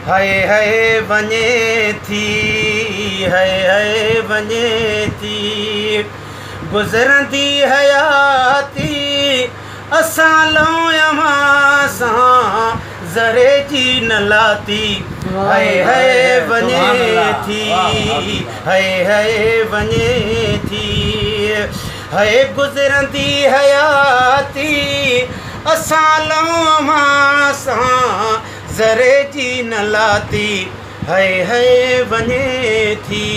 हाय हाय वञे थी, हाय हाय वञे थी, गुज़रंदी हयाती असां लौयमां सां ज़रे जी न लाती। हाय हाय वञे थी, हाय हाय वञे थी, हाय गुज़रंदी हयाती असां लौयमां सां ज़रे जी न लाती। हाय हाय वञे थी,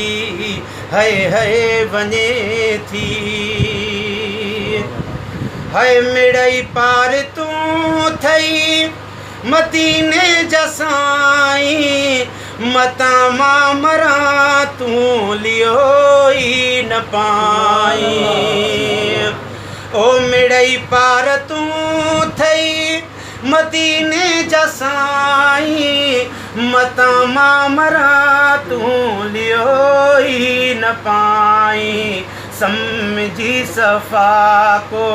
हाय हाय वञे थी, हाय मिड़ई पार तूं थई मदीने जा साईं, मतां मां मरां तूं लियो ई न पाई। ओ मिड़ई पार तूं थई मदीने जा साईं, मतां मां मरां तूं लियो ई न पाई। समझी सफ़ा को,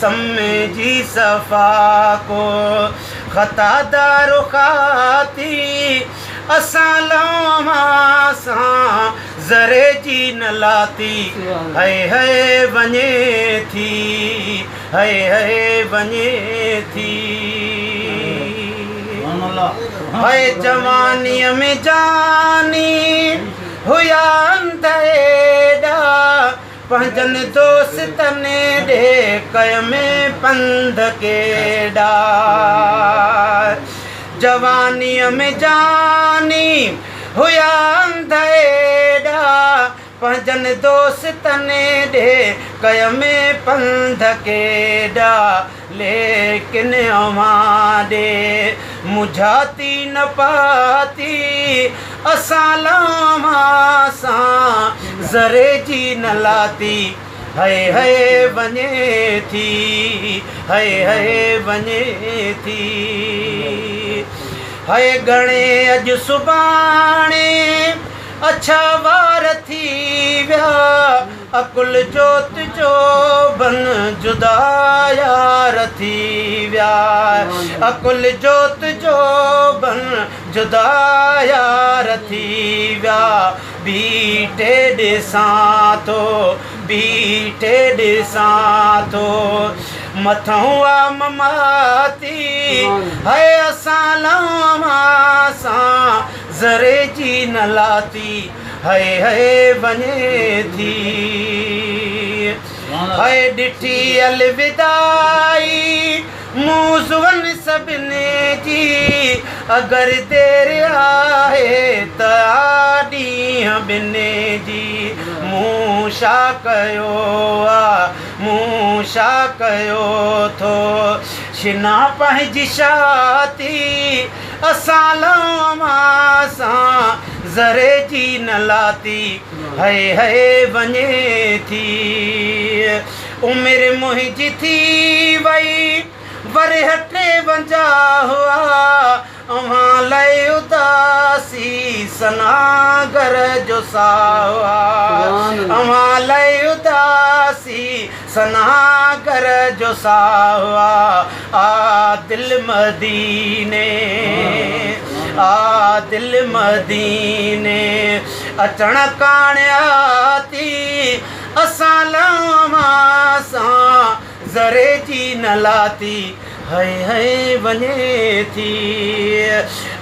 समझी सफ़ा को, ख़ता दारो खाती असां लौयमां सां ज़रे जी न लाती। हाय हाय वञे थी, हाय हाय वञे थी, हाय जवानीअ में जानी हुया अंधेड़ा, पंहिंजनि दोस्तनि ॾे कय में पंध केॾा। जवानीअ में जानी हुया अंधेड़ा, पंहिंजनि दोस्तनि ॾे कय में पंध केॾा, लेकिन अवां ॾे मुझाती न पाती असां लौयमां सां ज़रे जी न लाती। हाय हाय वञे थी, हाय हाय वञे थी, हाय घणे अॼु सुभाणे अच्छा वार थी विया, अकुल जोत जो बन जुदा यार थी विया, अकुल जोत जो बन जुदा यार थी विया। बीठे ॾिसां थो, बीठे ॾिसां थो, मथों आ ममाती हाय असां लौयमां सां ज़रे जी न लाती। हाय हाय वञे थी, हाय ॾिठी अलविदाई मूज़ुवन सभिनी जी, अगरि देरि आहे त ॾींहं ॿिनी जी। मूं छा कयो आहे, मूं छा कयो थो, शिना पंहिंजी छाती असां लौयमां सां ज़रे जी न लाती। हाय हाय वञे थी, उमिरि मुंहिंजी थी वई वरह 53 हुआ, अव्हां लाइ उदासी सनागर जो सावा, अव्हां लाइ उदासी सनागर जो सावा। आ दिल मदीने, आ दिल मदीने अचण काणियाती असां लौयमां सां ज़रे जी न लाती। हाय हाय वञे थी,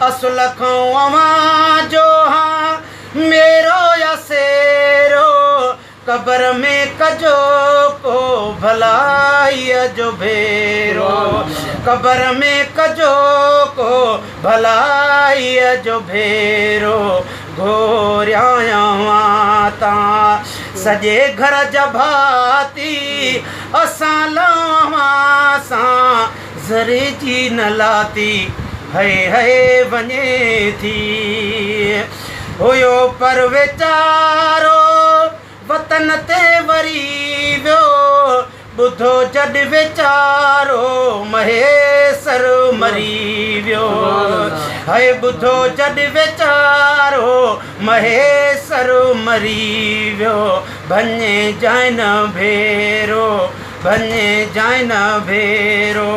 असुल खां अवां जो हाँ मेरो या सेरो, क़बर में कजो को भलाईअ जो भेरो, क़बर में कजो को भलाईअ जो भेरो। घोरियां तां सॼे घर जा भाती असां लौयमां सां ज़रे जी न लाती। हाय हाय वञे थी, हुयो पर वीचारो वतन ते वरी वियो, ॿुधो जॾ वीचारो महेसर मरी वियो। हाय ॿुधो जॾ वीचारो महेसर मरी वियो, भञे जाए न भेरो, भञे जाए न भेरो।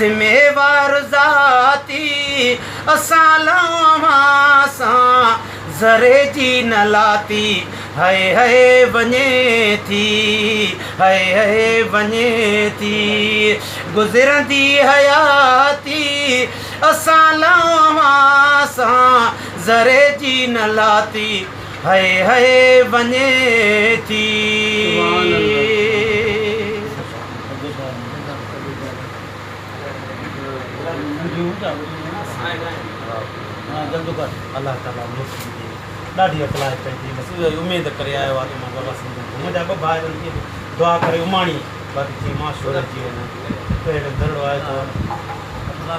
ज़िम्मेवार ज़ाती असां लवां सां ज़रे जी न लाती हाय हाय वञे थी हाय हाय वञे थी गुज़रंदी हयाती असां लवां सां ज़रे जी न लाती हाय हाय वञे थी अल्लाह ताला ॾाढी अप्लाई पई बस उमेद करे आयो आहे त मां बाबा सिंध मुंहिंजा ॿ भाइरनि खे दुआ करे उमाणी बाक़ी चई मां शोर अची वञा पहिरियों दड़ो आहे त अल्लाह